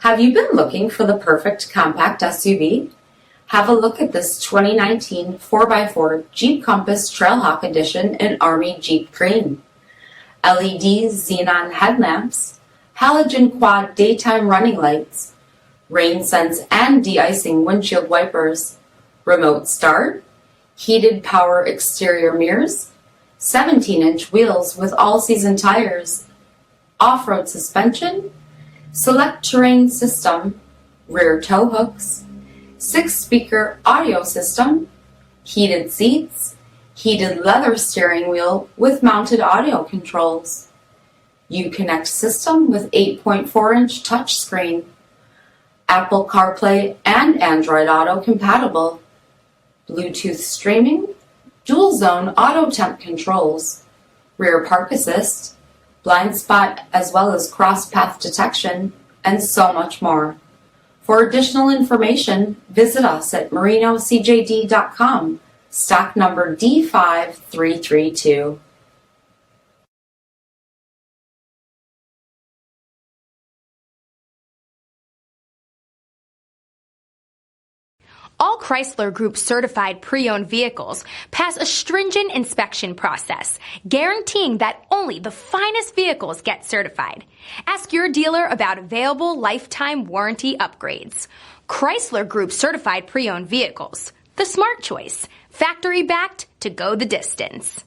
Have you been looking for the perfect compact SUV? Have a look at this 2019 4x4 Jeep Compass Trailhawk Edition in Army Jeep Green. LED xenon headlamps, halogen quad daytime running lights, rain sense and de-icing windshield wipers, remote start, heated power exterior mirrors, 17-inch wheels with all-season tires, off-road suspension, select terrain system, rear tow hooks, 6-speaker audio system, heated seats, heated leather steering wheel with mounted audio controls, Uconnect system with 8.4-inch touchscreen, Apple CarPlay and Android Auto compatible, Bluetooth streaming, dual zone auto temp controls, rear park assist, blind spot as well as cross path detection, and so much more. For additional information, visit us at marinocjd.com, stock number D5332. All Chrysler Group certified pre-owned vehicles pass a stringent inspection process, guaranteeing that only the finest vehicles get certified. Ask your dealer about available lifetime warranty upgrades. Chrysler Group certified pre-owned vehicles, the smart choice, factory backed to go the distance.